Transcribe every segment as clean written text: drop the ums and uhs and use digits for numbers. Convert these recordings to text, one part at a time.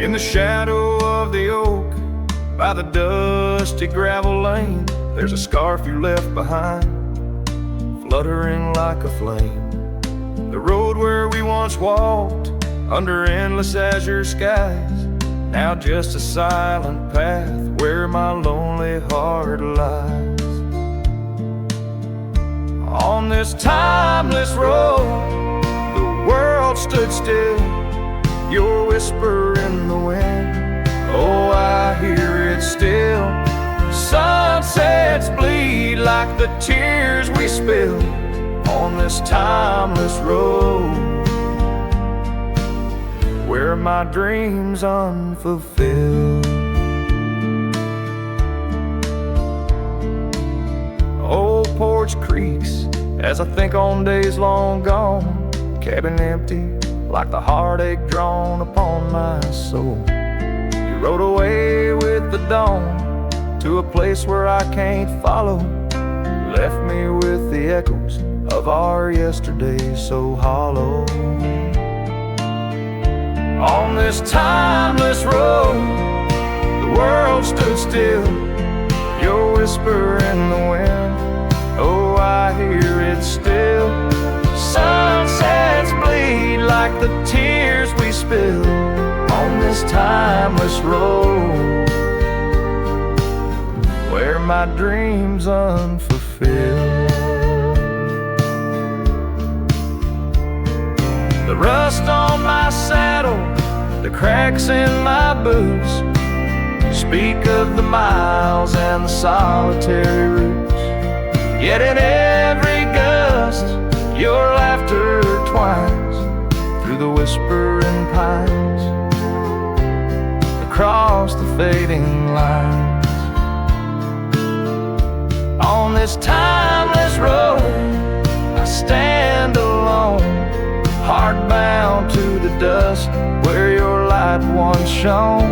In the shadow of the oak, by the dusty gravel lane, there's a scarf you left behind, fluttering like a flame. The road where we once walked, under endless azure skies, now just a silent path where my lonely heart lies. On this timeless road, the world stood still, your whisper in the wind, oh, I hear it still. Sunsets bleed like the tears we spill on this timeless road, where my dreams unfulfilled. Old porch creaks as I think on days long gone, cabin empty like the heartache drawn upon my soul. You rode away with the dawn to a place where I can't follow, left me with the echoes of our yesterday so hollow. On this timeless road, the world stood still, your whisper in the wind, oh, I hear it still. Sunsets bleed like the tears we spill on this timeless road, where my dreams unfulfilled. The rust on my saddle, the cracks in my boots, speak of the miles and the solitary routes. Yet in every gust, your laughter twines through the whispering pines, across the fading lines. On this timeless road, I stand alone, heart bound to the dust where your light once shone.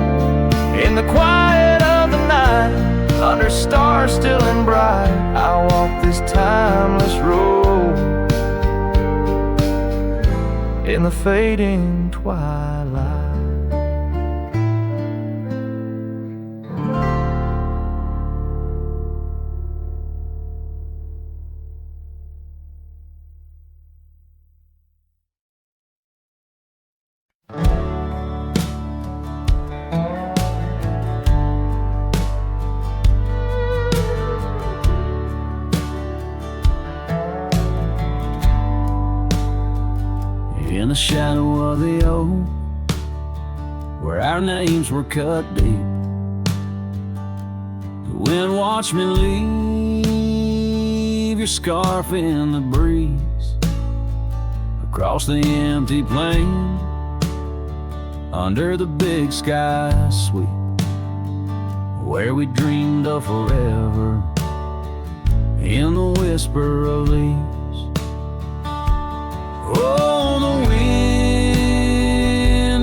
In the quiet of the night, under stars still and bright, I walk this timeless road in the fading twilight. In the shadow of the oak, where our names were cut deep, the wind watched me leave your scarf in the breeze, across the empty plain, under the big sky sweep, where we dreamed of forever, in the whisper of leaves. Oh, the wind,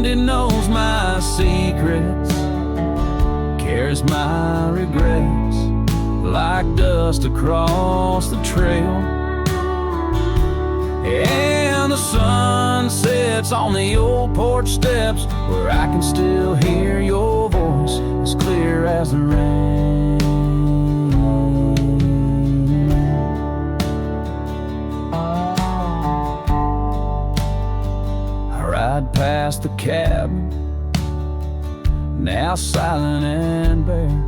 it knows my secrets, carries my regrets like dust across the trail. And the sun sets on the old porch steps, where I can still hear your voice as clear as the rain. Ride past the cabin, now silent and bare,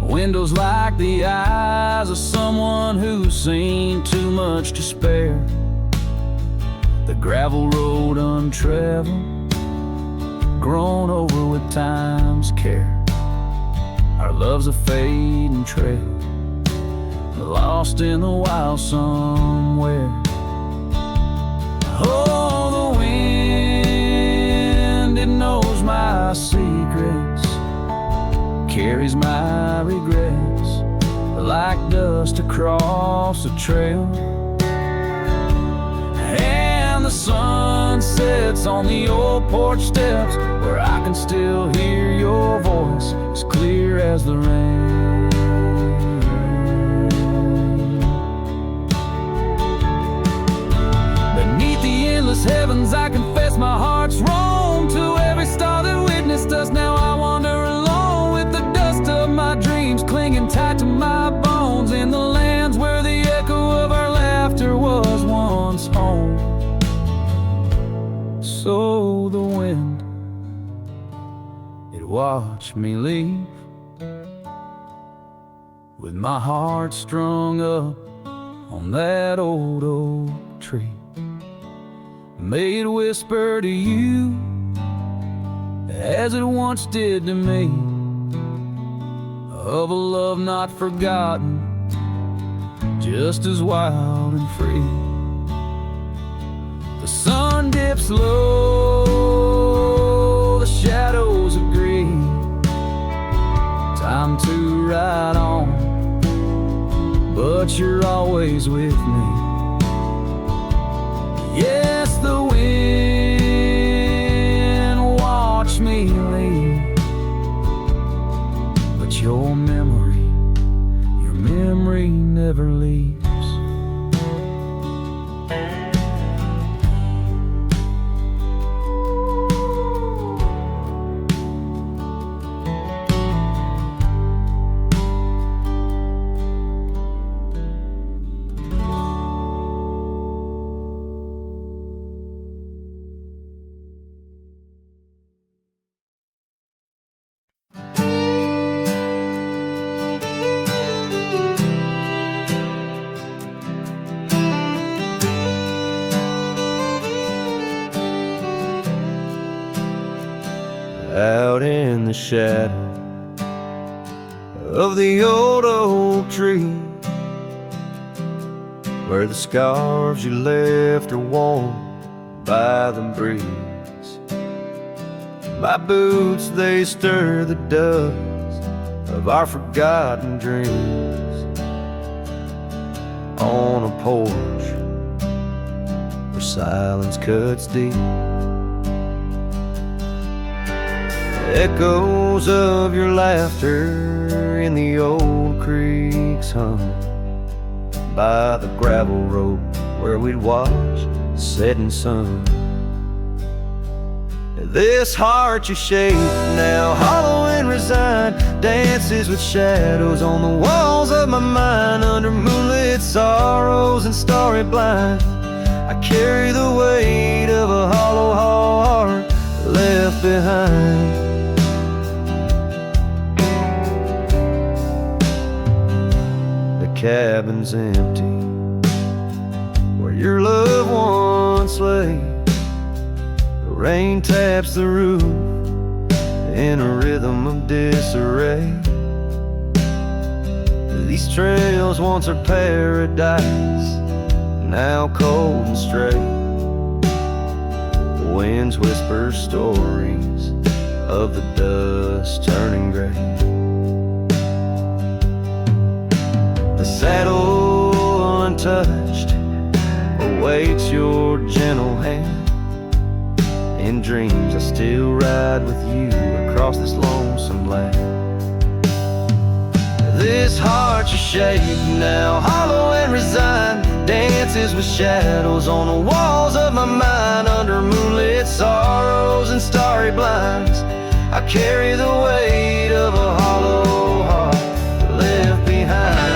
windows like the eyes of someone who's seen too much to spare. The gravel road untraveled, grown over with time's care. Our love's a fading trail, lost in the wild somewhere. Oh, the wind, it knows my secrets, carries my regrets like dust across the trail. And the sun sets on the old porch steps, where I can still hear your voice as clear as the rain. Beneath the endless heavens, I confess my heart's roam to every star that watch me leave, with my heart strung up on that old oak tree. May it whisper to you as it once did to me, of a love not forgotten, just as wild and free. The sun dips low, the shadows agree, time to ride on, but you're always with me. Yes, the wind watched me leave, but your memory never leaves. Out in the shadow of the old oak tree, where the scarves you left are warm by the breeze. My boots, they stir the dust of our forgotten dreams. On a porch where silence cuts deep, echoes of your laughter in the old creeks hum by the gravel road where we'd watch the setting sun. This heart you shaped, now hollow and resigned, dances with shadows on the walls of my mind. Under moonlit sorrows and starry blinds, I carry the weight of a hollow heart left behind. Cabin's empty where your loved ones lay. The rain taps the roof in a rhythm of disarray. These trails once are paradise, now cold and straight. The winds whisper stories of the dust turning gray. The saddle untouched awaits your gentle hand. In dreams I still ride with you across this lonesome land. This heart you shape, now hollow and resigned, dances with shadows on the walls of my mind. Under moonlit sorrows and starry blinds, I carry the weight of a hollow heart left behind.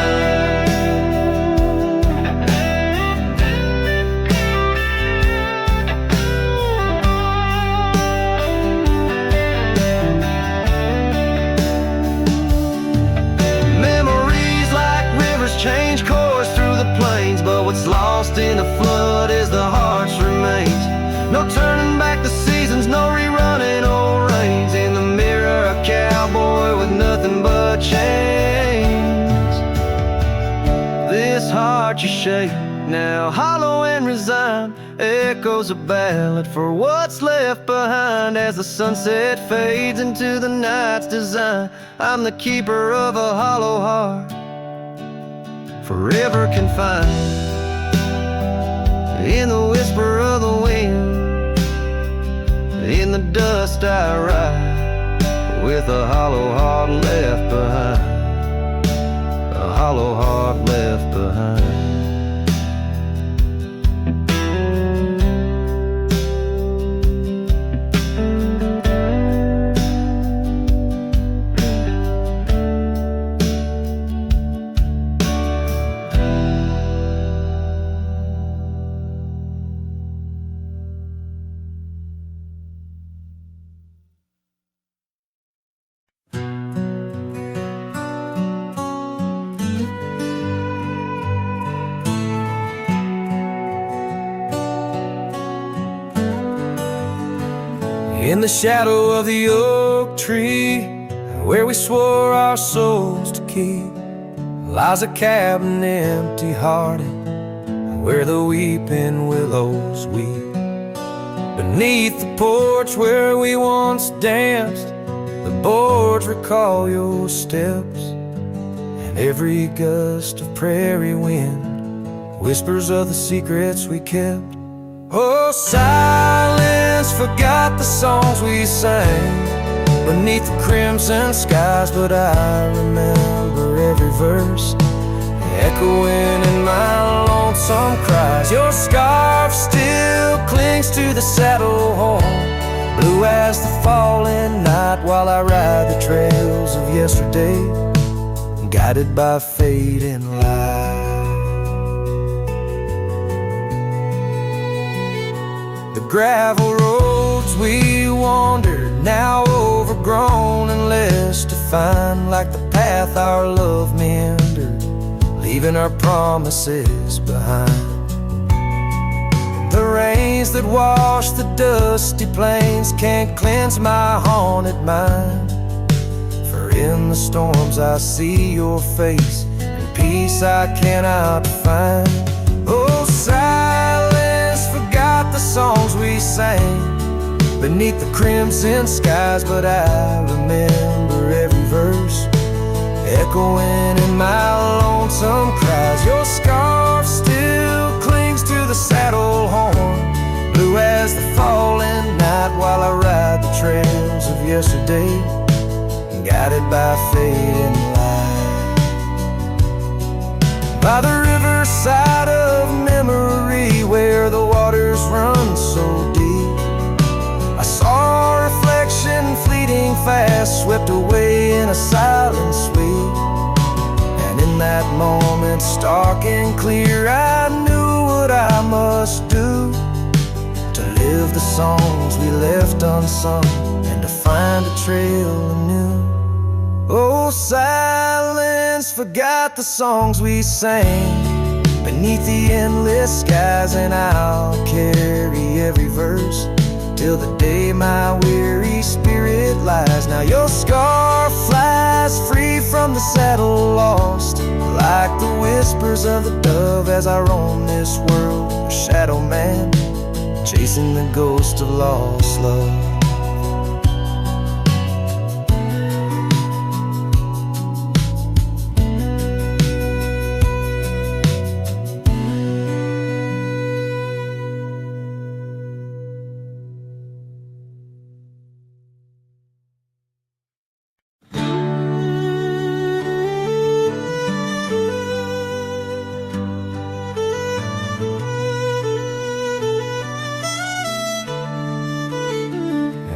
Change course through the plains, but what's lost in the flood is the heart's remains. No turning back the seasons, no rerunning old reins. In the mirror, a cowboy with nothing but chains. This heart you shape, now hollow and resigned, echoes a ballad for what's left behind. As the sunset fades into the night's design, I'm the keeper of a hollow heart, forever confined. In the whisper of the wind, in the dust I ride, with a hollow heart left behind, a hollow heart left behind. In the shadow of the oak tree, where we swore our souls to keep, lies a cabin empty-hearted, where the weeping willows weep. Beneath the porch where we once danced, the boards recall your steps, and every gust of prairie wind whispers of the secrets we kept. Oh, silence forgot the songs we sang beneath the crimson skies, but I remember every verse echoing in my lonesome cries. Your scarf still clings to the saddle horn, blue as the falling night, while I ride the trails of yesterday, guided by fate and light. The gravel roads we wandered, now overgrown and less defined, like the path our love meandered, leaving our promises behind. The rains that wash the dusty plains can't cleanse my haunted mind, for in the storms I see your face, and peace I cannot find. Oh, silence forgot the songs we sang beneath the crimson skies, but I remember every verse echoing in my lonesome cries. Your scarf still clings to the saddle horn, blue as the falling night, while I ride the trails of yesterday, guided by fate and light. By the riverside of memory, where the waters run so deep, I saw a reflection fleeting fast, swept away in a silent sweep. And in that moment, stark and clear, I knew what I must do to live the songs we left unsung, and to find a trail anew. Oh, silence forgot the songs we sang beneath the endless skies, and I'll carry every verse till the day my weary spirit lies. Now your scarf flies free from the saddle, lost like the whispers of the dove, as I roam this world, a shadow man, chasing the ghost of lost love.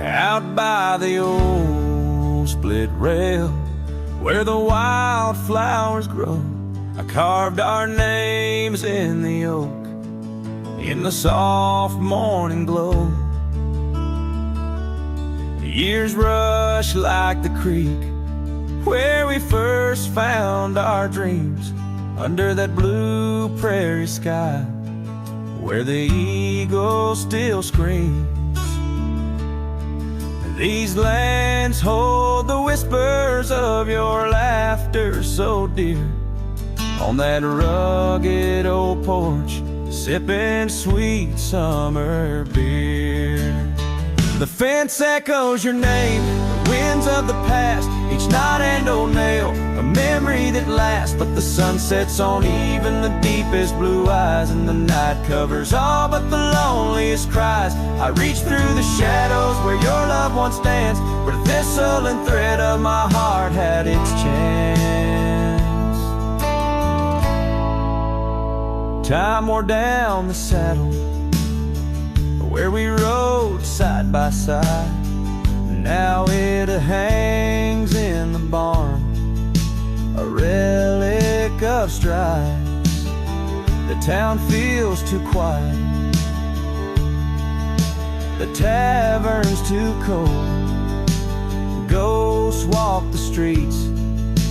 Out by the old split rail, where the wildflowers grow, I carved our names in the oak, in the soft morning glow. The years rush like the creek, where we first found our dreams, under that blue prairie sky, where the eagle still screams. These lands hold the whispers of your laughter so dear, on that rugged old porch, sipping sweet summer beer. The fence echoes your name, the winds of the past, each knot and old nail, a memory that lasts. But the sun sets on even the deepest blue eyes, and the night covers all but the loneliest cries. I reach through the shadows where your love once danced, where the thistle and thread of my heart had its chance. Time wore down the saddle, where we rode side by side. Now it hangs in the barn, a relic of strife. The town feels too quiet, the tavern's too cold. Ghosts walk the streets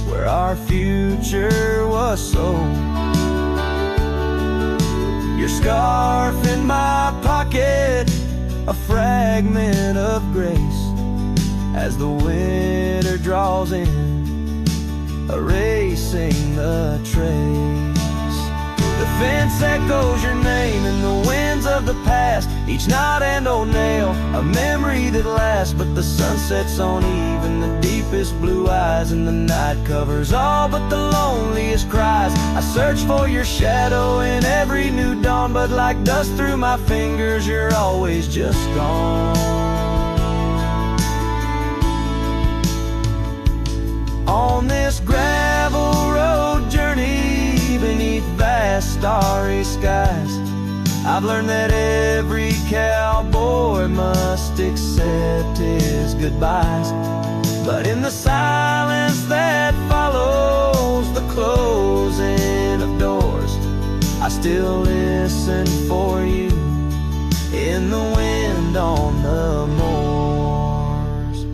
where our future was sold. Your scarf in my pocket, a fragment of gray, as the winter draws in, erasing the trace. The fence echoes your name in the winds of the past, each knot and old nail, a memory that lasts. But the sun sets on eve in the deepest blue eyes, and the night covers all but the loneliest cries. I search for your shadow in every new dawn, but like dust through my fingers, you're always just gone. On this gravel road journey beneath vast starry skies, I've learned that every cowboy must accept his goodbyes. But in the silence that follows the closing of doors, I still listen for you in the wind on the moors.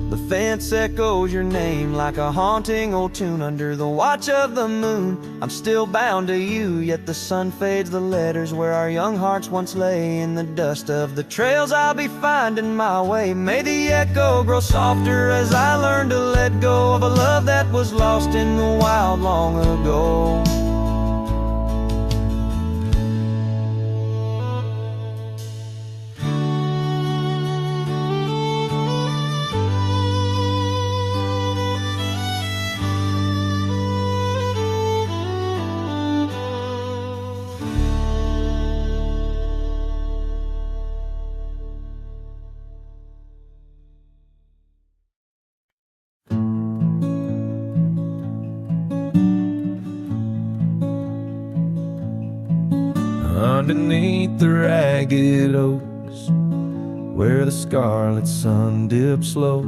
The fence echoes your name like a haunting old tune under the watch of the moon. I'm still bound to you, yet the sun fades the letters where our young hearts once lay. In the dust of the trails I'll be finding my way, may the echo grow softer as I learn to let go of a love that was lost in the wild long ago. Underneath the ragged oaks, where the scarlet sun dips low,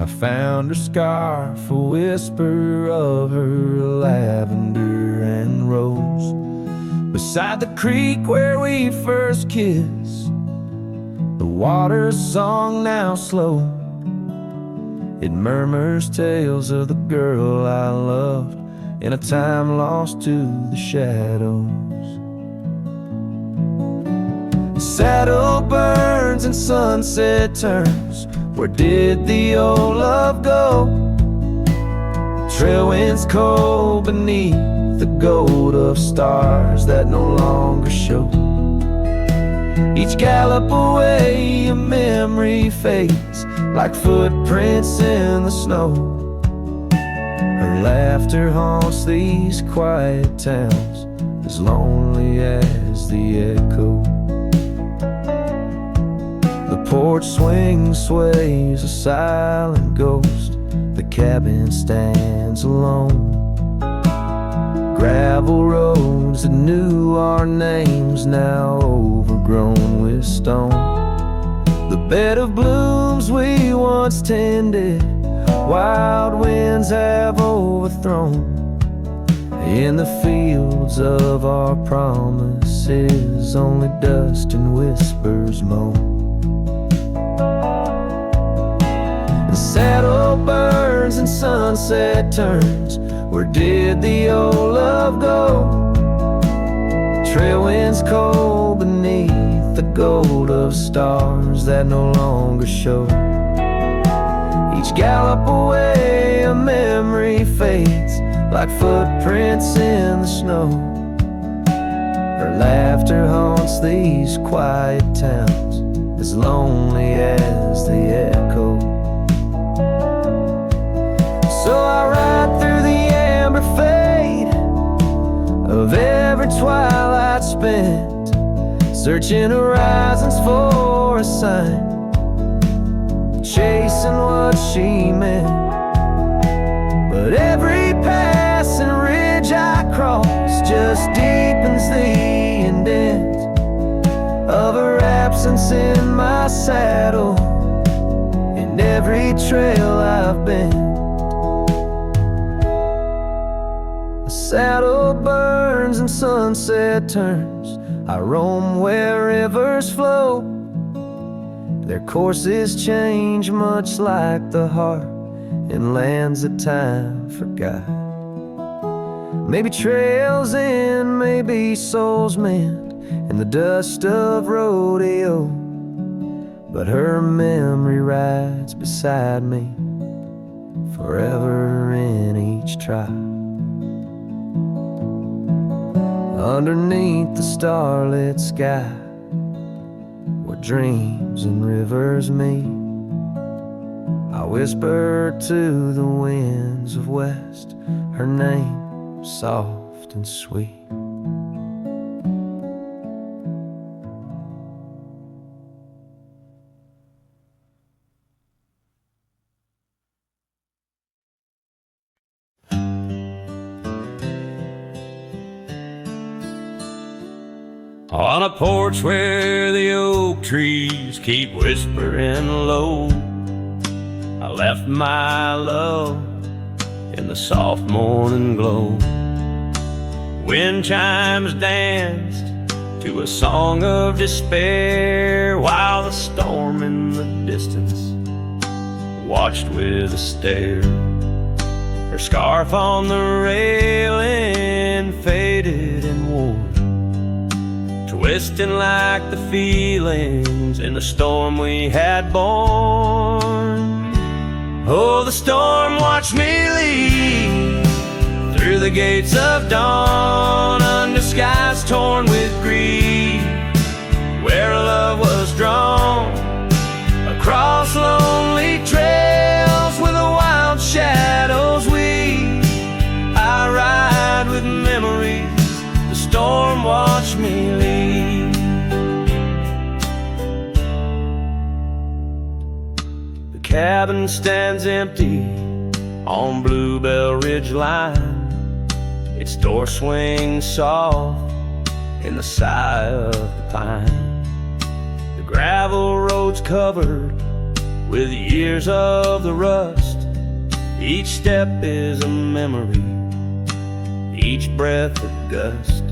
I found her scarf, a whisper of her lavender and rose. Beside the creek where we first kissed, the water's song now slow. It murmurs tales of the girl I loved in a time lost to the shadows. Saddle burns and sunset turns, where did the old love go? Trail winds cold beneath the gold of stars that no longer show. Each gallop away a memory fades like footprints in the snow. Her laughter haunts these quiet towns, as lonely as the echo. The porch swing sways, a silent ghost. The cabin stands alone. Gravel roads that knew our names, now overgrown with stone. The bed of blooms we once tended, wild winds have overthrown. In the fields of our promises, only dust and whispers moan. The saddle burns and sunset turns, where did the old love go? Trail winds cold beneath the gold of stars that no longer show. Each gallop away a memory fades like footprints in the snow. Her laughter haunts these quiet towns, as lonely as the echo. So I ride through the amber fade of every twilight spent, searching horizons for a sign, chasing what she meant. But every passing ridge I cross just deepens the indent of her absence in my saddle, in every trail I've been. The saddle burns and sunset turns, I roam where rivers flow. Their courses change much like the heart in lands that time forgot. Maybe trails end, maybe souls mend in the dust of rodeo. but her memory rides beside me forever in each try. Underneath the starlit sky, where dreams and rivers meet, I whisper to the winds of west, her name soft and sweet. On a porch where the oak trees keep whispering low, I left my love in the soft morning glow. Wind chimes danced to a song of despair, while the storm in the distance watched with a stare. Her scarf on the railing faded and wore, twisting like the feelings in the storm we had borne. Oh, the storm watched me leave through the gates of dawn, under skies torn with grief, where love was drawn, across lonely trails where the wild shadows weave. I ride with memories, the storm watched me leave. The cabin stands empty on Bluebell Ridge line, its door swings soft in the sigh of the pine. The gravel road's covered with years of the rust, each step is a memory, each breath a gust.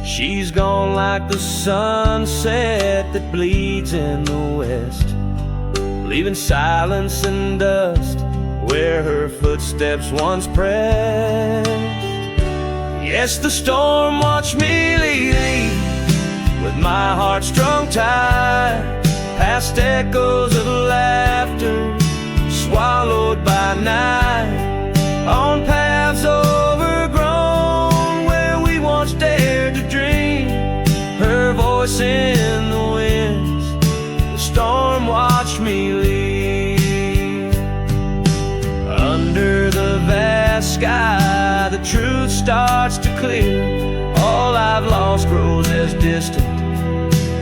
She's gone like the sunset that bleeds in the west, leaving silence and dust where her footsteps once pressed. Yes, the storm watched me leave with my heart strung tight, past echoes of laughter swallowed by night, on paths overgrown where we once dared to dream. Her voice in the winds, the storm watched me leave. Under the vast sky, the truth starts to clear. All I've lost grows as distant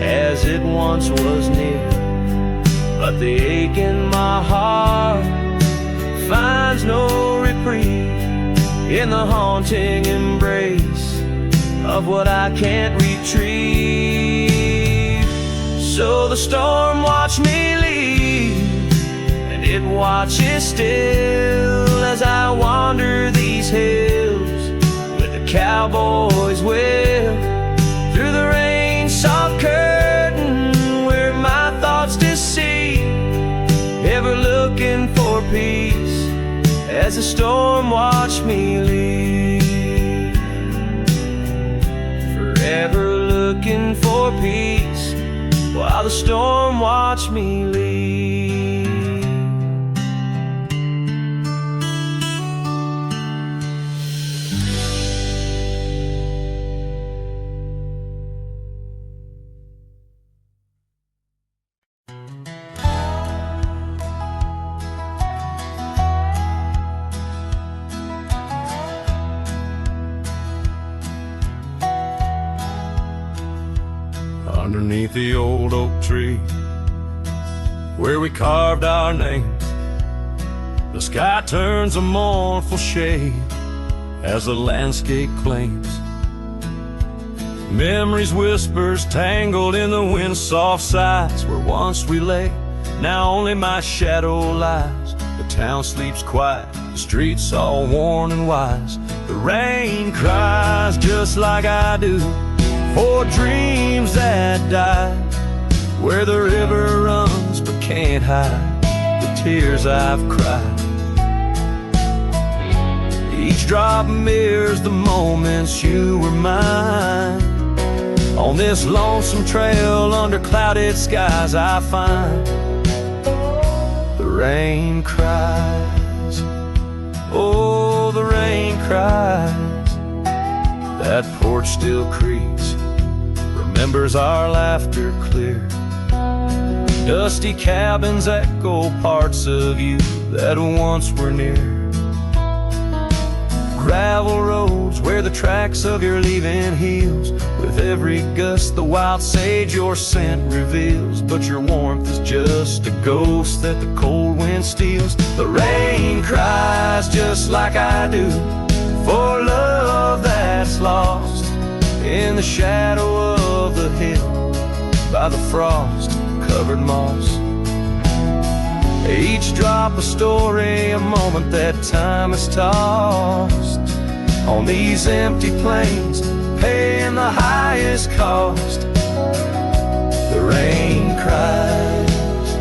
as it once was near, but the ache in my heart finds no reprieve in the haunting embrace of what I can't retrieve. So the storm watched me leave, and it watches still as I wander these hills with a cowboy's will, through the rain soft curtain where my thoughts deceive, ever looking for peace as the storm watched me leave. Forever looking for peace while the storm watched me leave. Underneath the old oak tree where we carved our names, the sky turns a mournful shade as the landscape claims. Memories whispers tangled in the wind's soft sighs, where once we lay, now only my shadow lies. The town sleeps quiet, the streets all worn and wise. The rain cries just like I do for dreams that die, where the river runs but can't hide the tears I've cried. Each drop mirrors the moments you were mine. On this lonesome trail under clouded skies, I find the rain cries. Oh, the rain cries. That porch still creaks, remembers our laughter clear. Dusty cabins echo parts of you that once were near. Gravel roads where the tracks of your leaving heals. With every gust the wild sage your scent reveals. But your warmth is just a ghost that the cold wind steals. The rain cries just like I do for love that's lost in the shadow of the hill by the frost-covered moss. Each drop a story, a moment that time has tossed on these empty plains, paying the highest cost. The rain cries.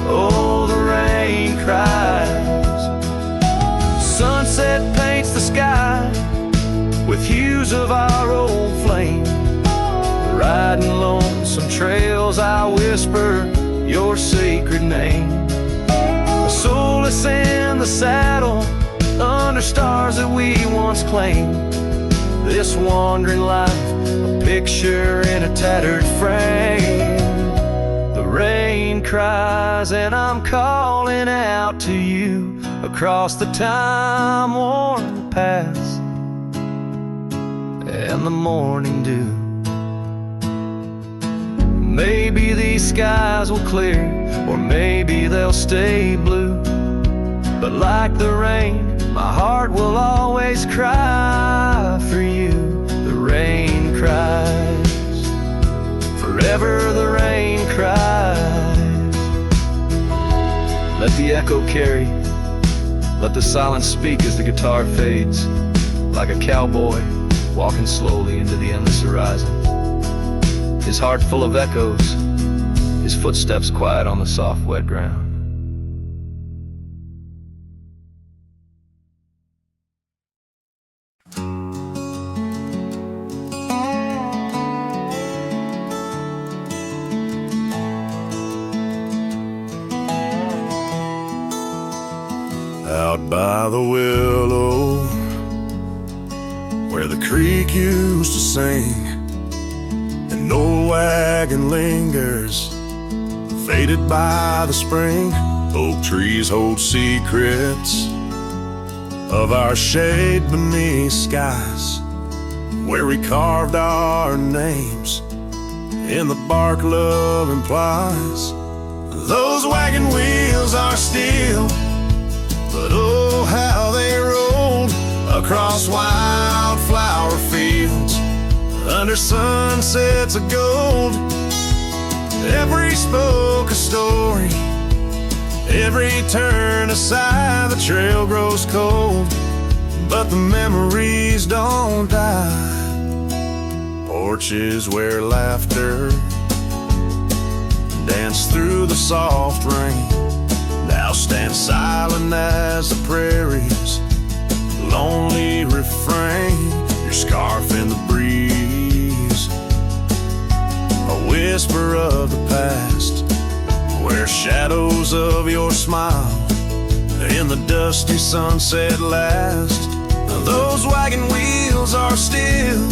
Oh, the rain cries. Sunset paints the sky with hues of our old flame. Riding lonesome trails, I whisper your sacred name. Soulless in the saddle, under stars that we once claimed. This wandering life, a picture in a tattered frame. The rain cries and I'm calling out to you across the time-worn paths and the morning dew. Maybe these skies will clear, or maybe they'll stay blue. But like the rain, my heart will always cry for you. The rain cries. Forever the rain cries. Let the echo carry. Let the silence speak as the guitar fades. Like a cowboy walking slowly into the endless horizon. His heart full of echoes, his footsteps quiet on the soft, wet ground. Out by the willow, where the creek used to sing, an old wagon lingers, faded by the spring. Oak trees hold secrets of our shade beneath skies, where we carved our names in the bark love implies. Those wagon wheels are steel, but oh how they rolled across wildflower fields under sunsets of gold. Every spoke a story, every turn aside. The trail grows cold, but the memories don't die. Porches where laughter danced through the soft rain now stand silent as the prairie's lonely refrain. Your scarf in the breeze, a whisper of the past, where shadows of your smile in the dusty sunset last. Those wagon wheels are still,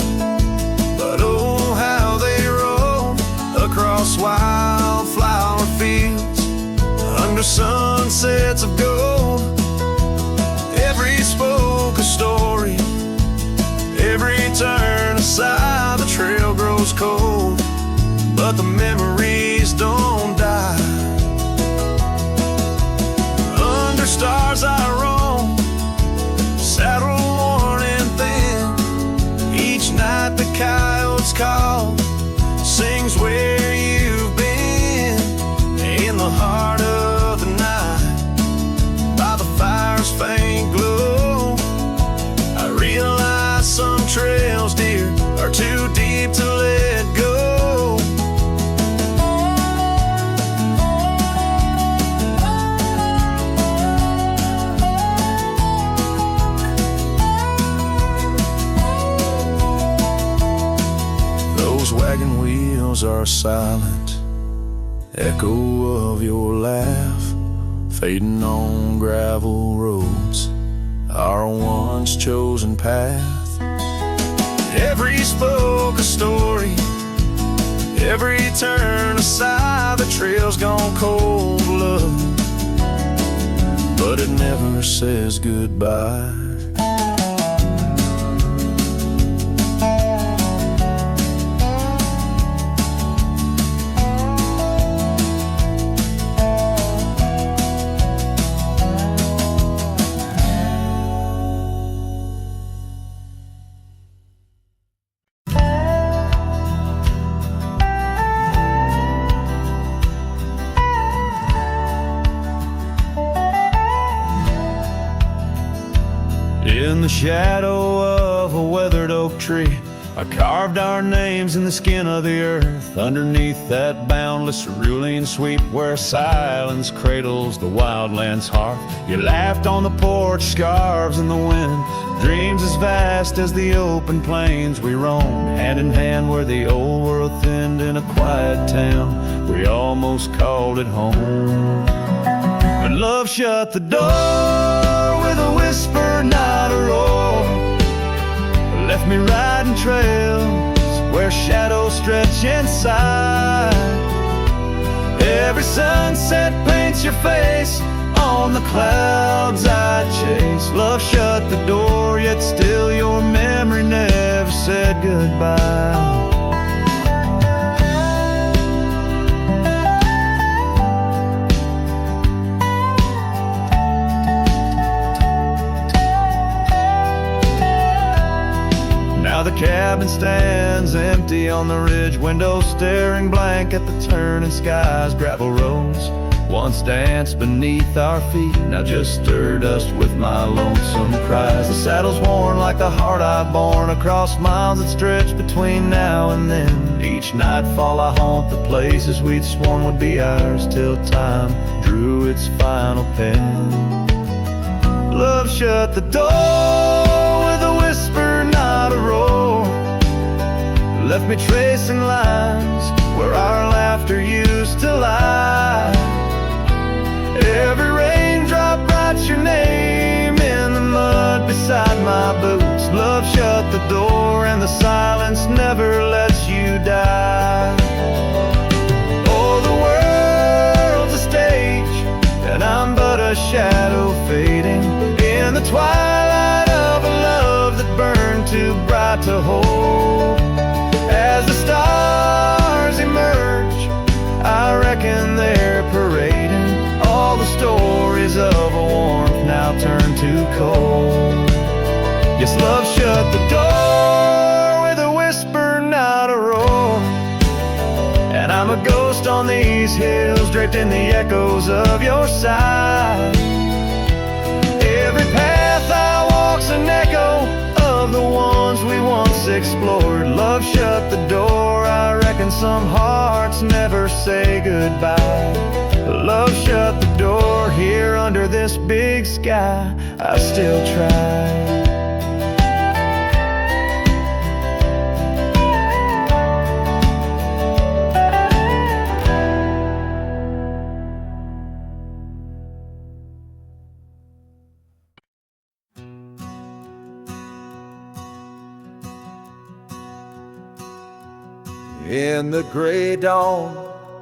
but oh how they roll across wildflower fields under sunsets of gold. Every spoke a story, every turn aside. The trail grows cold, but the memories don't die. Under stars I roam, saddle worn and thin. Each night the coyotes call, sings where you've been. In the heart of the night, by the fire's faint glow, I realize some trails, dear, are too deep to let go. wagon wheels are a silent echo of your laugh, fading on gravel roads, our once chosen path. Every spoke a story, every turn a sigh. The trail's gone cold, love, but it never says goodbye. In the shadow of a weathered oak tree, I carved our names in the skin of the earth. Underneath that boundless cerulean sweep, where silence cradles the wildland's heart. You laughed on the porch, scarves in the wind, dreams as vast as the open plains we roamed. Hand in hand where the old world thinned in a quiet town, we almost called it home. But love shut the door with a whisper, not a roar. Left me riding trails where shadows stretch inside. Every sunset paints your face on the clouds I chase. Love shut the door, yet still your memory never said goodbye. Now the cabin stands empty on the ridge, windows staring blank at the turning skies. Gravel roads once danced beneath our feet, now just stir dust with my lonesome cries. The saddle's worn like the heart I've borne across miles that stretch between now and then. Each nightfall I haunt the places we'd sworn would be ours, till time drew its final pen. Love shut the door with a whisper, not a roar. Left me tracing lines where our laughter used to lie. Every raindrop writes your name in the mud beside my boots. Love shut the door and the silence never lets you die. Oh, the world's a stage and I'm but a shadow fading in the twilight of a love that burned too bright to hold. As the stars emerge, I reckon they're parading all the stories of a warmth now turned to cold. Yes, love shut the door with a whisper, not a roar. And I'm a ghost on these hills, draped in the echoes of your side. Every path I walk's an echo of the ones we once explored. Love shut the door, I reckon some hearts never say goodbye. Love shut the door, here under this big sky, I still try. In the gray dawn,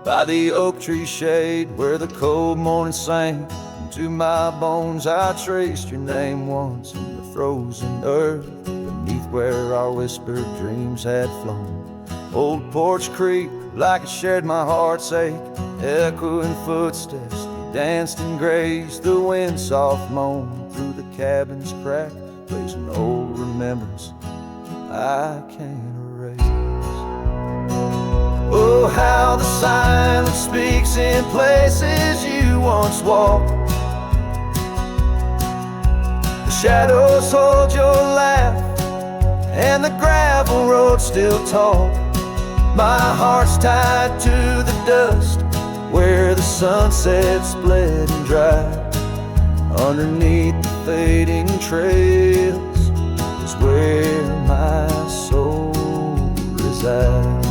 by the oak tree shade, where the cold morning sank into my bones, I traced your name once in the frozen earth, beneath where our whispered dreams had flown. Old Porch Creek, like it shared my heart's ache, echoing footsteps, they danced and grazed. The wind soft moaned through the cabin's crack, plays an old remembrance I can't erase. Oh, how the silence speaks in places you once walked. The shadows hold your laugh, and the gravel road still talk. My heart's tied to the dust, where the sunset split and dried. Underneath the fading trails is where my soul resides.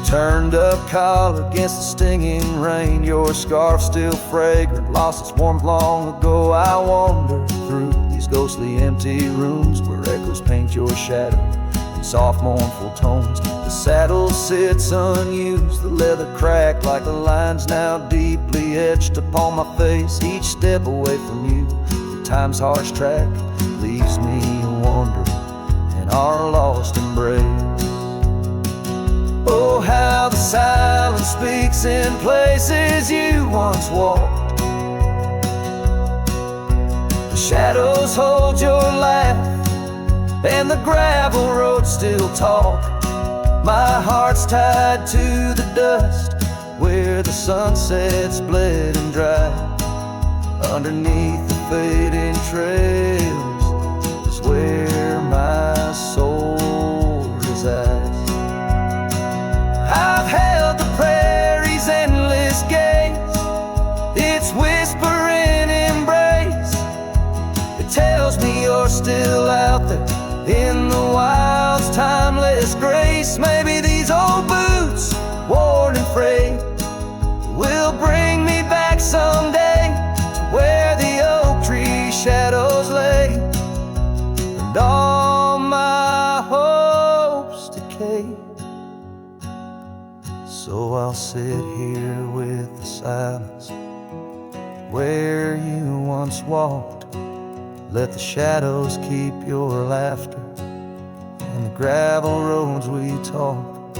turned up collar against the stinging rain. Your scarf still fragrant, lost its warmth long ago. I wander through these ghostly empty rooms where echoes paint your shadow in soft mournful tones. The saddle sits unused, the leather cracked like the lines now deeply etched upon my face. Each step away from you, the time's harsh track leaves me wandering in our lost embrace. Oh, how the silence speaks in places you once walked. The shadows hold your laugh, and the gravel roads still talk. My heart's tied to the dust where the sunsets bled and dried. Underneath the fading trails is where my soul resides. I've held the prairie's endless gaze, its whispering embrace. It tells me you're still out there in the wild's timeless grace. Maybe these old boots, worn and frayed, will bring me back someday to where the oak tree shadows lay, and all my hopes decay. So I'll sit here with the silence where you once walked. Let the shadows keep your laughter and the gravel roads we talk.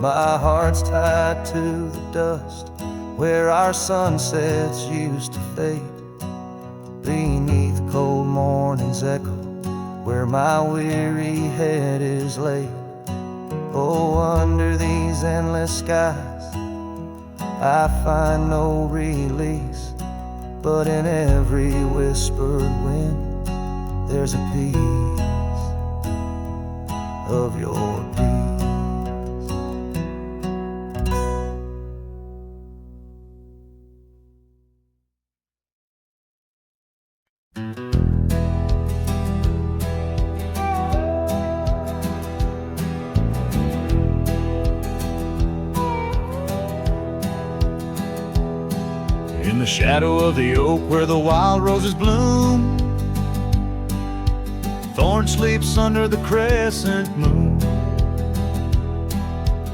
My heart's tied to the dust where our sunsets used to fade. Beneath cold morning's echo where my weary head is laid. Oh, under these endless skies I find no release, but in every whispered wind there's a piece of your peace. In the shadow of the oak where the wild roses bloom, Thorn sleeps under the crescent moon.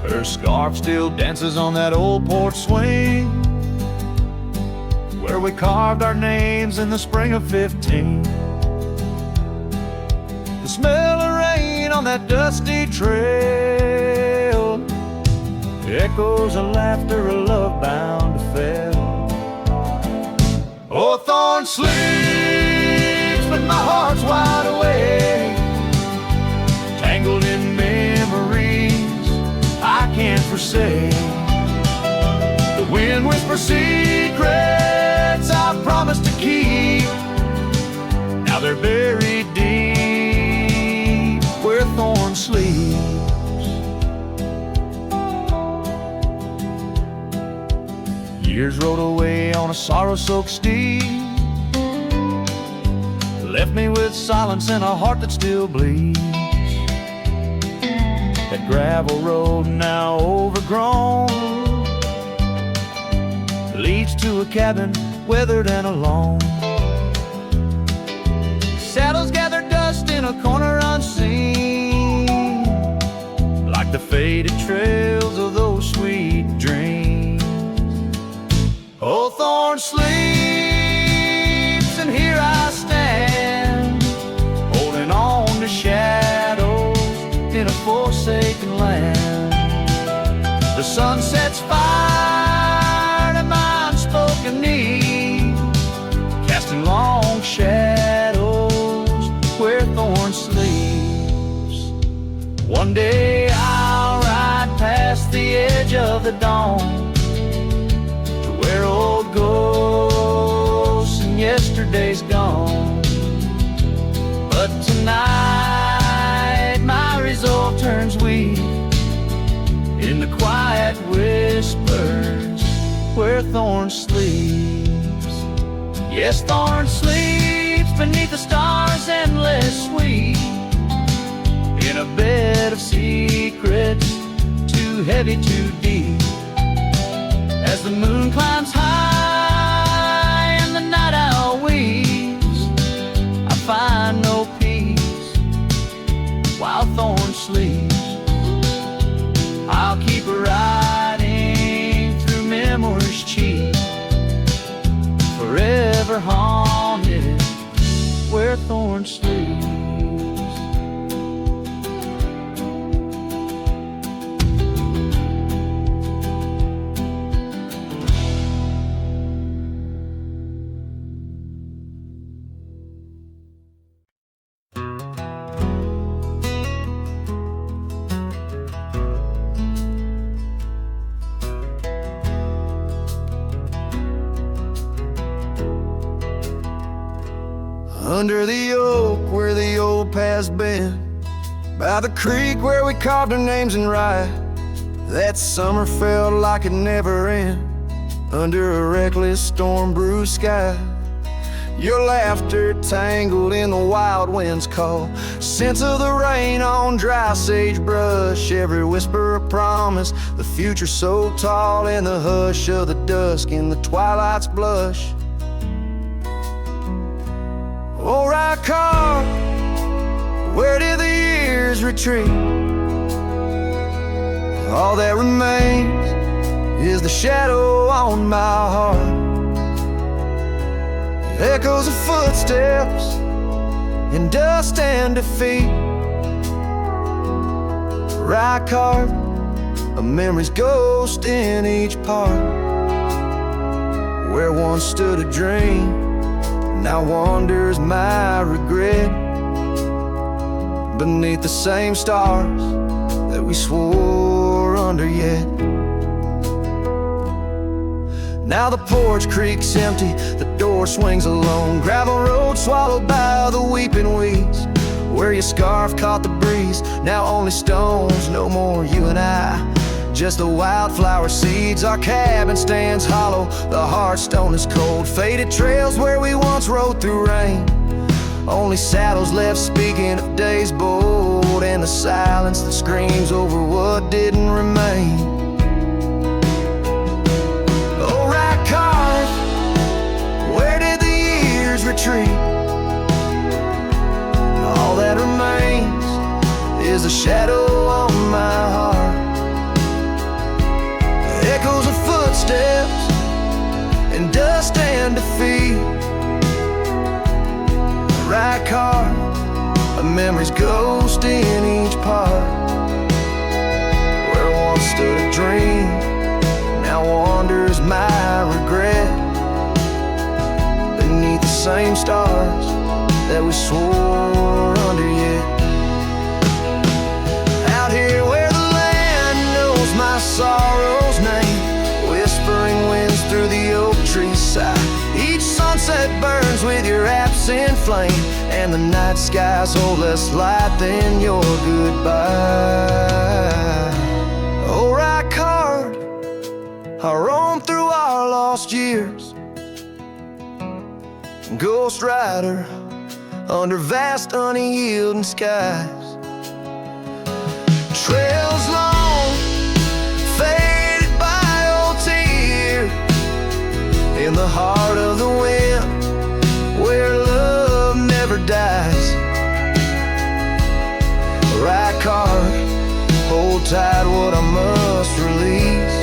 Her scarf still dances on that old porch swing where we carved our names in the spring of 15. The smell of rain on that dusty trail echoes of laughter, a love bound to fail. Oh, Thorn sleeps, but my heart's wide awake, tangled in memories I can't forsake. The wind whispers secrets I promised to keep. Now they're buried deep where Thorn sleeps. Years rode away on a sorrow-soaked steed, left me with silence and a heart that still bleeds. That gravel road now overgrown leads to a cabin weathered and alone. Saddles gather dust in a corner unseen, like the faded trails of those sweet dreams. Oh, Thorn sleeps, and here I stand, holding on to shadows in a forsaken land. The sun sets fire to my unspoken need, casting long shadows where Thorn sleeps. One day I'll ride past the edge of the dawn, where old ghosts and yesterday's gone. But tonight my resolve turns weak in the quiet whispers where Thorn sleeps. Yes, Thorn sleeps beneath the stars endless sweet, in a bed of secrets too too heavy, too deep. As the moon climbs high and the night owl weeps, I find no peace while thorn sleeps. I'll keep riding through memories cheap, forever haunted where thorn sleeps. Under the oak where the old path's been, by the creek where we carved our names in rye, that summer felt like it never end, under a reckless storm-bruised sky. Your laughter tangled in the wild wind's call, scent of the rain on dry sagebrush, every whisper of promise, the future so tall, in the hush of the dusk, in the twilight's blush. Oh, right car, where did the years retreat? All that remains is the shadow on my heart, echoes of footsteps in dust and defeat. Right car, a memory's ghost in each part, where once stood a dream, now wanders my regret, beneath the same stars that we swore under yet. Now the porch creaks empty, the door swings alone, gravel road swallowed by the weeping weeds, where your scarf caught the breeze, now only stones, no more you and I, just the wildflower seeds. Our cabin stands hollow, the hearthstone is cold, faded trails where we once rode through rain, only saddles left speaking of days bold, and the silence that screams over what didn't remain. Oh, right car, where did the years retreat? All that remains is a shadow on my heart, echoes of footsteps in dust and defeat. Right car, a memory's ghost in each part, where once stood a dream, now wanders my regret, beneath the same stars that we swore under yet. Out here where the land knows my sorrow's name, whispering winds through the oak trees sigh, each sunset burns with your absent flame, and the night skies hold less light than your goodbye. Oh, right card, I roam through our lost years, ghost rider under vast unyielding skies, trails long faded by old tears, in the heart of the wind where love never dies. Right card, hold tight what I must release,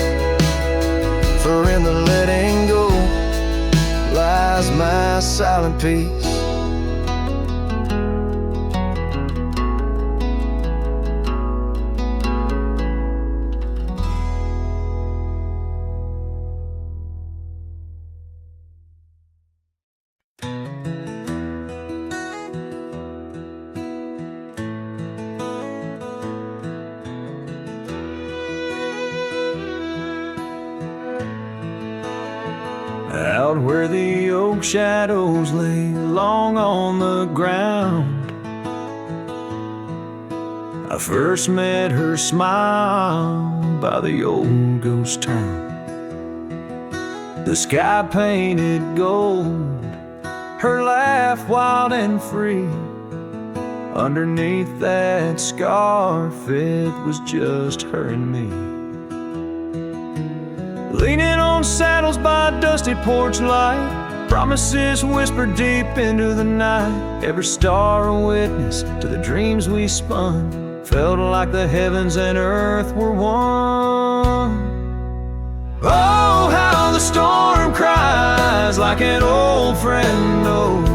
for in the letting go lies my silent peace. Out where the oak shadows lay long on the ground, I first met her smile by the old ghost town. The sky painted gold, her laugh wild and free. Underneath that scarf it was just her and me. leaning on saddles by a dusty porch light, promises whispered deep into the night. Every star a witness to the dreams we spun, felt like the heavens and earth were one. Oh, how the storm cries like an old friend knows,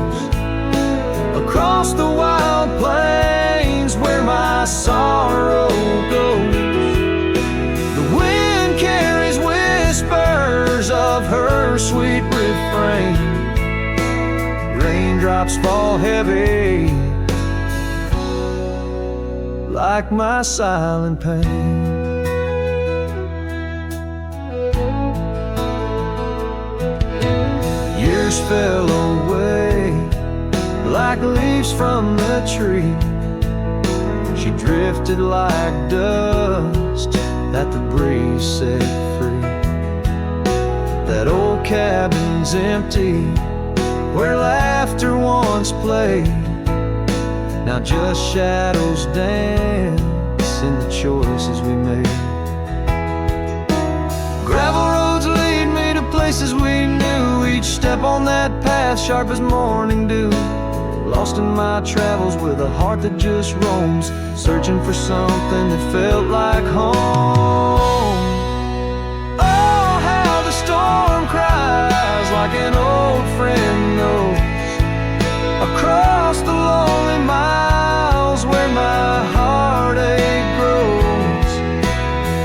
across the wild plains where my sorrow goes. The wind carries whispers of her sweet refrain. Raindrops fall heavy like my silent pain. Years fell away like leaves from the tree. She drifted like dust that the breeze set free. That old cabin's empty, where laughter once played. Now just shadows dance in the choices we made. Gravel roads lead me to places we knew, each step on that path sharp as morning dew. Lost in my travels with a heart that just roams, searching for something that felt like home. Oh, how the storm cries like an old friend knows, across the lonely miles where my heartache grows.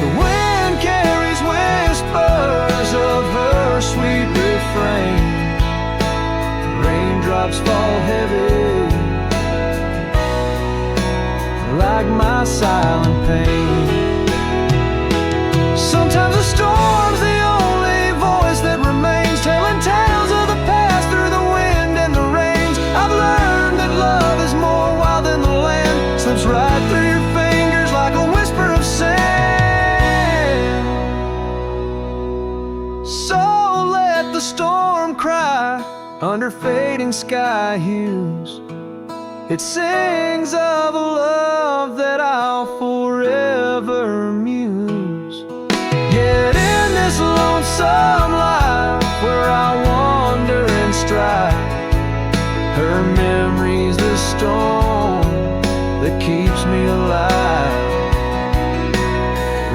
The wind carries whispers of her sweet refrain. Raindrops fall heavy like my silent pain. Sometimes a storm's the only voice that remains, telling tales of the past through the wind and the rains. I've learned that love is more wild than the land, slips right through your fingers like a whisper of sand. So let the storm cry under fading sky hues. It sings of a love that I'll forever muse. Yet in this lonesome life where I wander and strive, her memory's the storm that keeps me alive.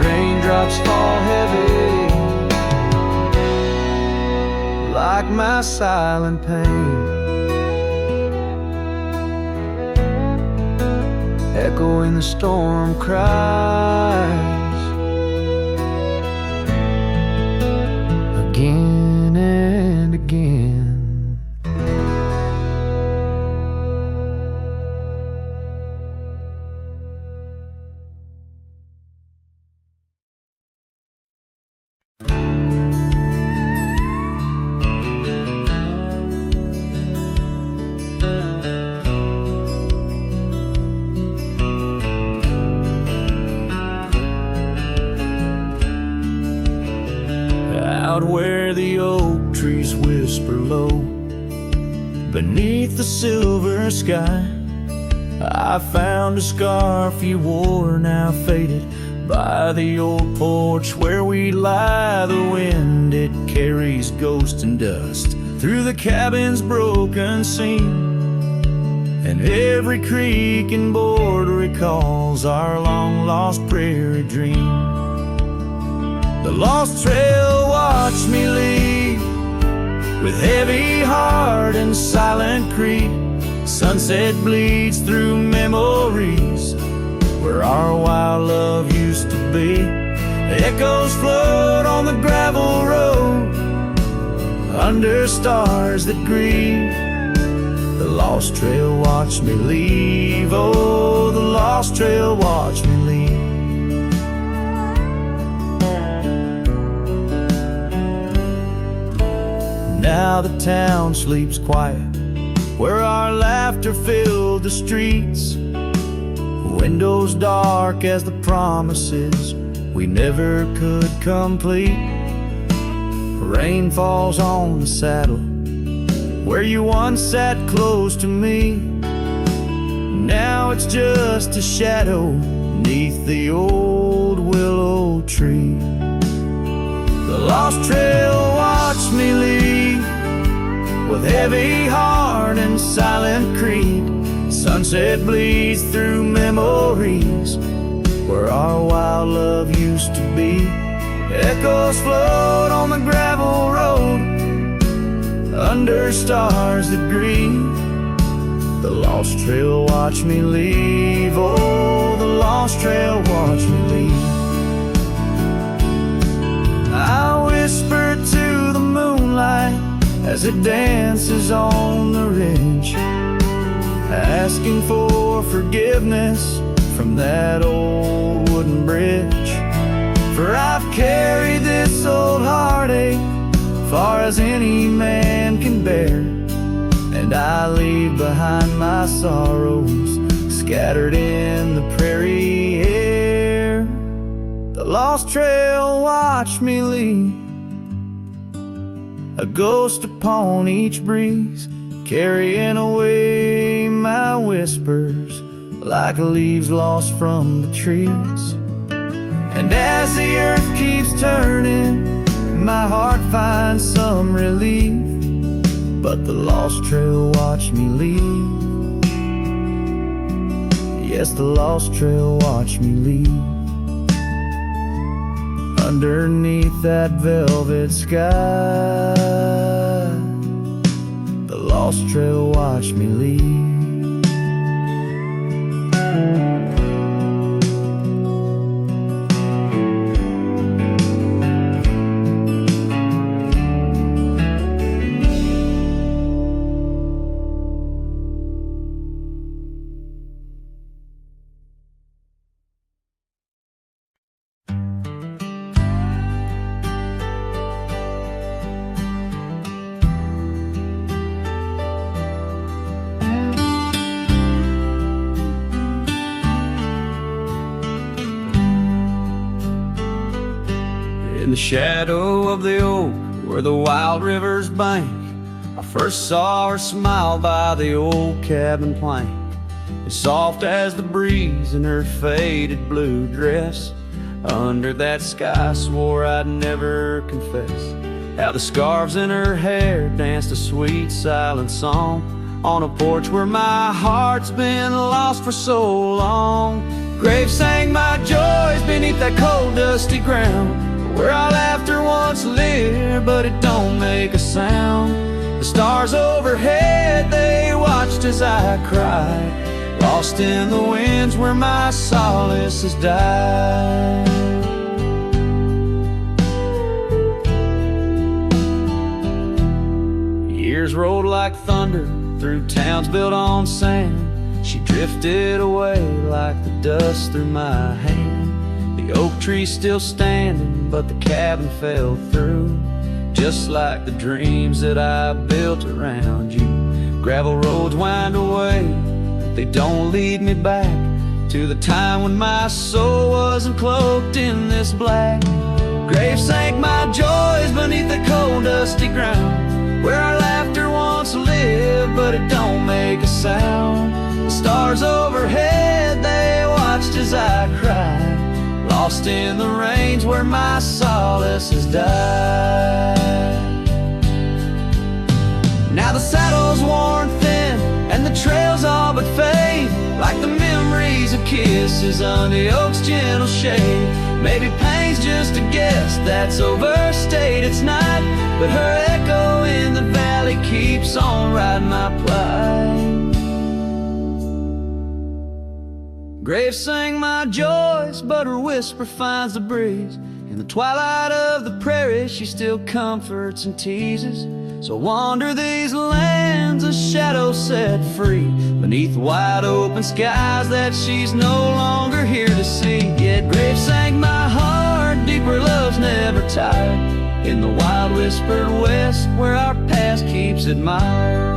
Raindrops fall heavy like my silent pain. Echoing the storm cries again and again. Out where the oak trees whisper low, beneath the silver sky, I found a scarf you wore, now faded, by the old porch where we lie. The wind, it carries ghost and dust through the cabin's broken seam, and every creak and board recalls our long-lost prairie dream. The lost trail watched me leave with heavy heart and silent creep. Sunset bleeds through memories where our wild love used to be. Echoes float on the gravel road under stars that grieve. The lost trail watched me leave. Oh, the lost trail watched me leave. Now the town sleeps quiet where our laughter filled the streets. Windows dark as the promises we never could complete. Rain falls on the saddle where you once sat close to me. Now it's just a shadow 'neath the old willow tree. The lost trail watched me leave with heavy heart and silent creed. Sunset bleeds through memories where our wild love used to be. Echoes float on the gravel road under stars that grieve. The lost trail watched me leave. Oh, the lost trail watched me leave. I whisper to the moonlight as it dances on the ridge, asking for forgiveness from that old wooden bridge. For I've carried this old heartache far as any man can bear, and I leave behind my sorrows scattered in the prairie air. The lost trail watched me leave, a ghost upon each breeze, carrying away my whispers like leaves lost from the trees. And as the earth keeps turning, my heart finds some relief, but the lost trail watched me leave. Yes, the lost trail watched me leave. Underneath that velvet sky, the lost trail watched me leave. In the shadow of the oak where the wild rivers bank, I first saw her smile by the old cabin plank. As soft as the breeze in her faded blue dress, under that sky I swore I'd never confess. How the scarves in her hair danced a sweet silent song on a porch where my heart's been lost for so long. Graves sang my joys beneath that cold dusty ground, where our laughter once lived, but it don't make a sound. The stars overhead, they watched as I cried, lost in the winds where my solace has died. Years rolled like thunder through towns built on sand. She drifted away like the dust through my hand. The oak tree's still standing, but the cabin fell through, just like the dreams that I built around you. Gravel roads wind away, but they don't lead me back to the time when my soul wasn't cloaked in this black. Graves sank my joys beneath the cold dusty ground, where our laughter once lived, but it don't make a sound. The stars overhead, they watched as I cried, lost in the range where my solace has died. Now the saddle's worn thin and the trails all but fade, like the memories of kisses under the oak's gentle shade. Maybe pain's just a guess that's overstayed, it's not, but her echo in the valley keeps on riding my plight. Graves sang my joys, but her whisper finds the breeze. In the twilight of the prairie, she still comforts and teases. So wander these lands, a shadow set free, beneath wide open skies that she's no longer here to see. Yet Graves sang my heart deep where love's never tired, in the wild whispered west where our past keeps admired.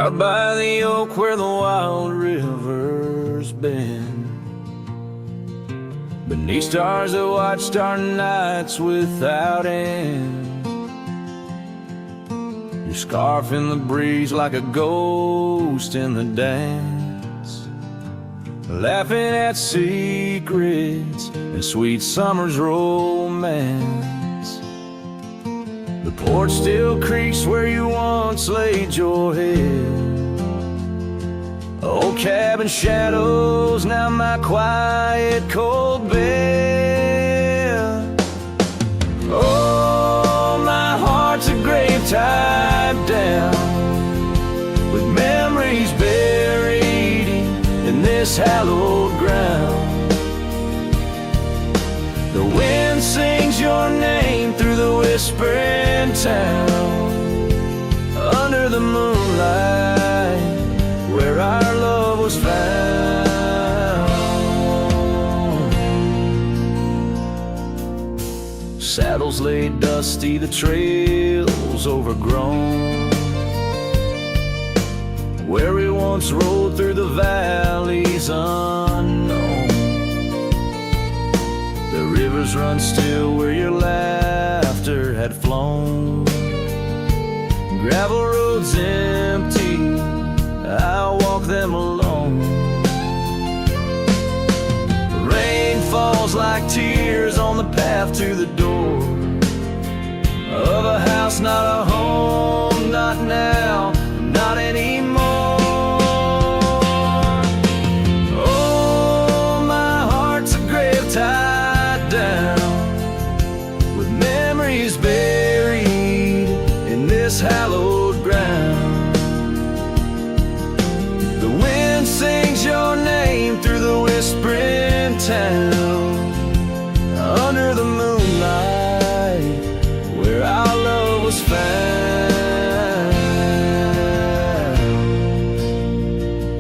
out by the oak where the wild river's been, beneath stars that watched our nights without end. Your scarf in the breeze like a ghost in the dance, laughing at secrets and sweet summer's romance. The porch still creaks where you once laid your head. Old cabin shadows, now my quiet cold bed. Oh, my heart's a grave tied down, with memories buried in this hallowed ground. The wind sings your name through the whispering town, under the moonlight where our love was found. Saddles laid dusty, the trails overgrown, where we once rode through the valleys unknown. The rivers run still where your laughter had flown. Gravel roads empty, I'll walk them alone. Rain falls like tears on the path to the door of a house, not a home, not now, not anymore. Oh, my heart's a grave tied down, with memories buried in this hallowed ground. The wind sings your name through the whispering town, under the moonlight where our love was found.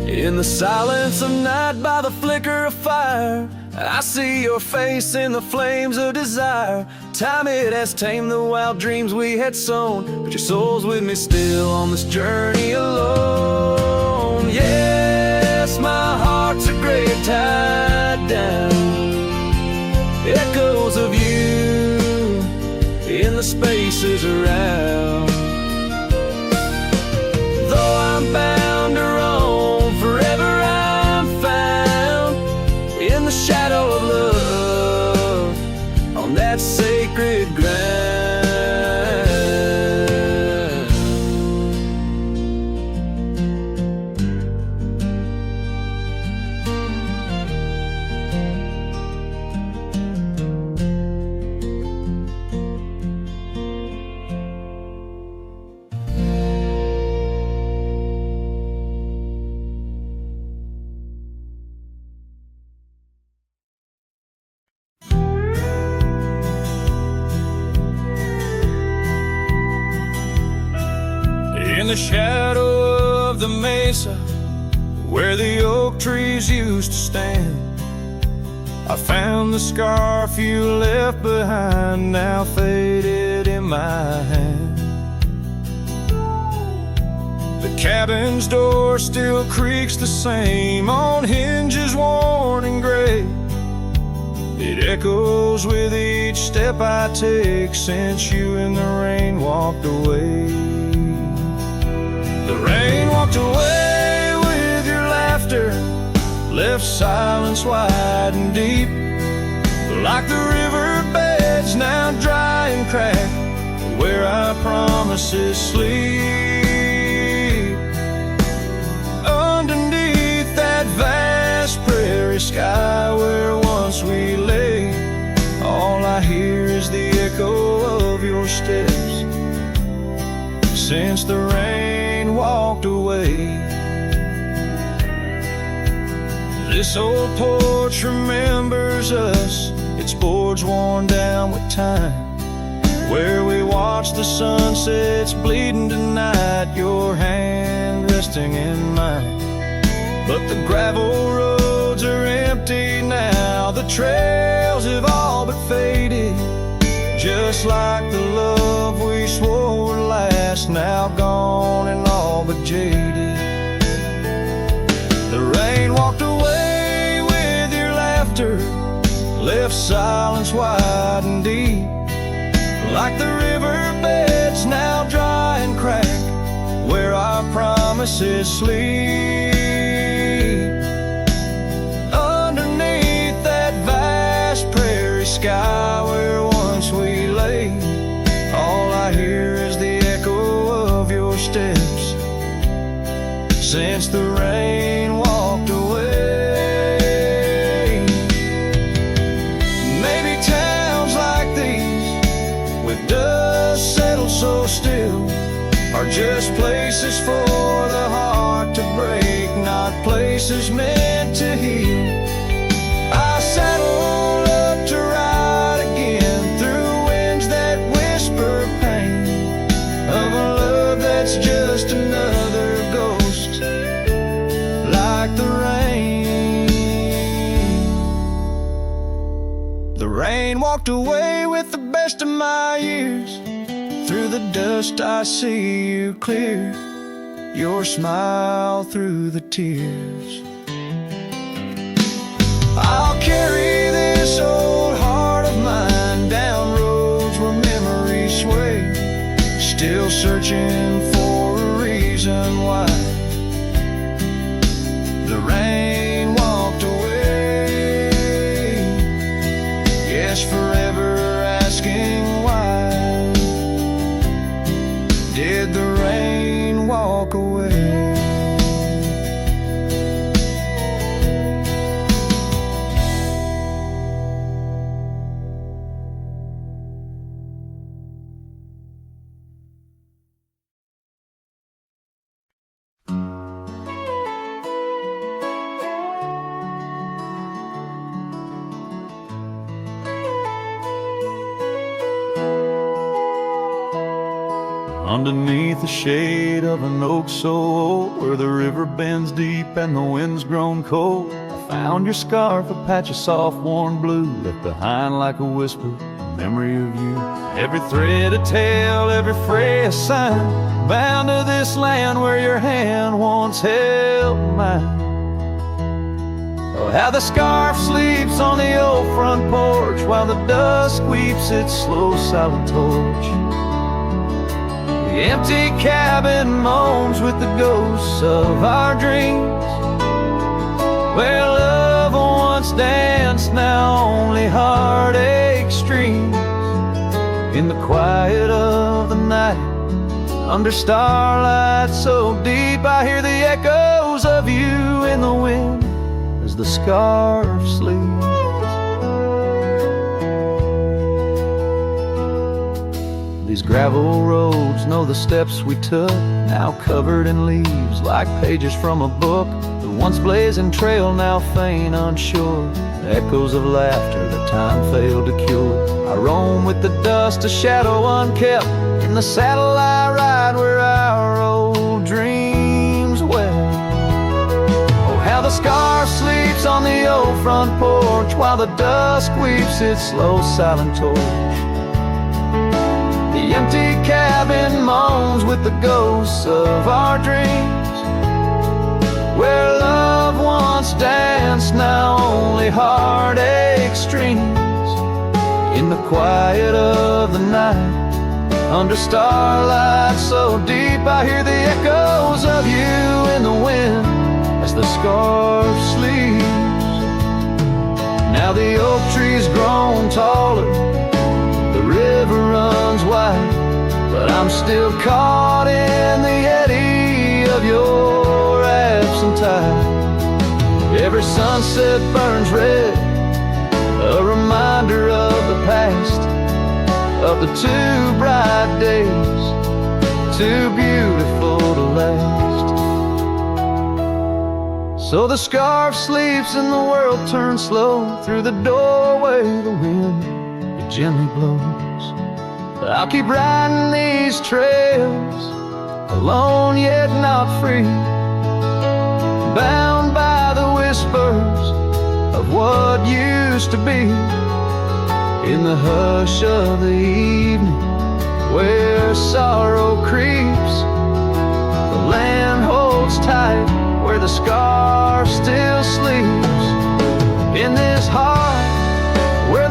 In the silence of night by the flicker of fire, I see your face in the flames of desire. Time it has tamed the wild dreams we had sown, but your soul's with me still on this journey alone. Yes, my heart's a grave tied down, echoes of you in the spaces around. Though I'm bound to roam, forever I'm found in the shadow of love on that sacred ground. In the shadow of the mesa where the oak trees used to stand, I found the scarf you left behind, now faded in my hand. The cabin's door still creaks the same, on hinges worn and gray. It echoes with each step I take since you in the rain walked away. The rain walked away with your laughter, left silence wide and deep, like the riverbeds now dry and cracked, where our promises sleep. Underneath that vast prairie sky where once we lay, all I hear is the echo of your steps since the rain walked away. This old porch remembers us, its boards worn down with time, where we watch the sunsets bleeding tonight, your hand resting in mine. But the gravel roads are empty now, the trails have all but faded, just like the love we swore would last, now gone and all but jaded. left silence wide and deep, like the riverbeds now dry and crack, where our promises sleep. Underneath that vast prairie sky where once we lay, all I hear is the echo of your steps since the rain walked away. Maybe towns like these, with dust settled so still, are just places for the heart to break, not places meant to heal. I saddle up to ride again through winds that whisper pain of a love that's just another ghost, like the rain. The rain walked away with the best of my years. Through the dust I see you clear, your smile through the tears. I'll carry this old heart of mine down roads where memories sway, still searching for a reason why the rain walked away. Yes, forever asking why did the rain walk away? Underneath the shade of an oak so old, where the river bends deep and the wind's grown cold, I found your scarf, a patch of soft warm blue, left behind like a whisper, a memory of you. Every thread a tale, every fray a sign, bound to this land where your hand once held mine. Oh, how the scarf sleeps on the old front porch, while the dusk weeps its slow silent torch. The empty cabin moans with the ghosts of our dreams, where love once danced, now only heartache streams. In the quiet of the night, under starlight so deep, I hear the echoes of you in the wind as the scarf sleeps. These gravel roads know the steps we took, now covered in leaves like pages from a book. The once blazing trail now faint unsure, the echoes of laughter that time failed to cure. I roam with the dust, a shadow unkept, in the saddle I ride where our old dreams well. Oh, how the scarf sleeps on the old front porch, while the dusk weeps its slow silent torch. The empty cabin moans with the ghosts of our dreams, where love once danced, now only heartache streams. In the quiet of the night, under starlight so deep, I hear the echoes of you in the wind as the scarf sleeps. Now the oak tree's grown taller, the river runs wide, but I'm still caught in the eddy of your absent tide. Every sunset burns red, a reminder of the past, of the too bright days, too beautiful to last. So the scarf sleeps and the world turns slow, through the doorway the wind it gently blows. I'll keep riding these trails, alone yet not free, bound by the whispers of what used to be. In the hush of the evening, where sorrow creeps, the land holds tight where the scarf still sleeps. In this heart where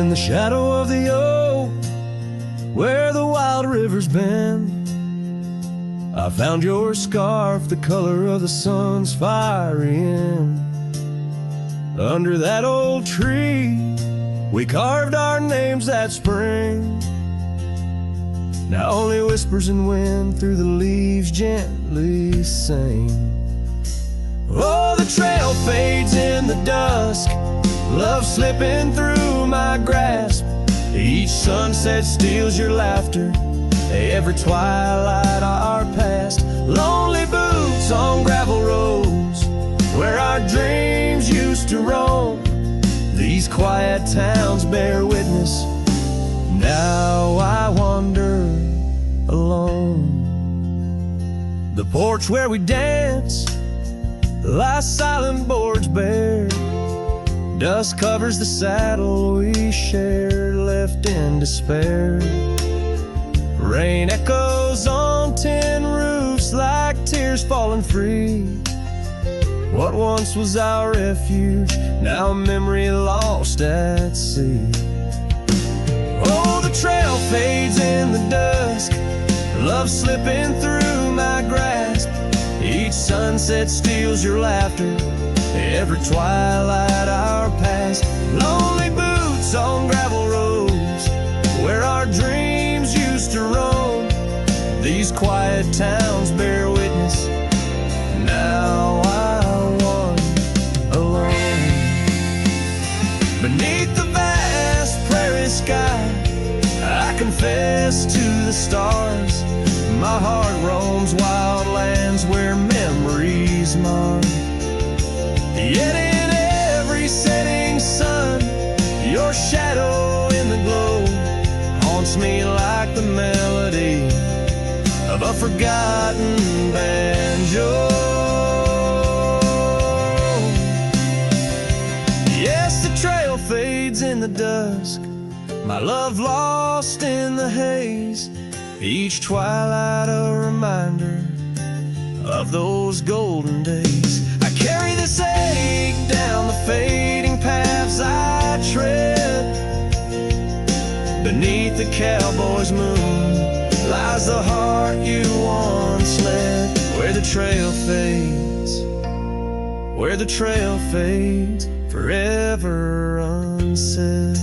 In the shadow of the oak, where the wild river's bend, I found your scarf, the color of the sun's fiery end. Under that old tree, we carved our names that spring. Now only whispers and wind through the leaves gently sing. Oh, the trail fades in the dusk, love slipping through my grasp. Each sunset steals your laughter, every twilight our past. Lonely boots on gravel roads, where our dreams used to roam. These quiet towns bear witness, now I wander alone. The porch where we dance lies silent, boards bare. Dust covers the saddle we shared, left in despair. Rain echoes on tin roofs like tears falling free. What once was our refuge, now a memory lost at sea. Oh, the trail fades in the dusk, love slipping through my grasp. Each sunset steals your laughter, every twilight our past. Lonely boots on gravel roads, where our dreams used to roam. These quiet towns bear witness, now I wander alone. Beneath the vast prairie sky, I confess to the stars. My heart roams wild lands where memories mar. Yet in every setting sun, your shadow in the glow haunts me like the melody of a forgotten banjo. Yes, the trail fades in the dusk, my love lost in the haze. Each twilight a reminder of those golden days. I carry this ache down the fading paths I tread. Beneath the cowboy's moon lies the heart you once led. Where the trail fades, where the trail fades, forever unsaid.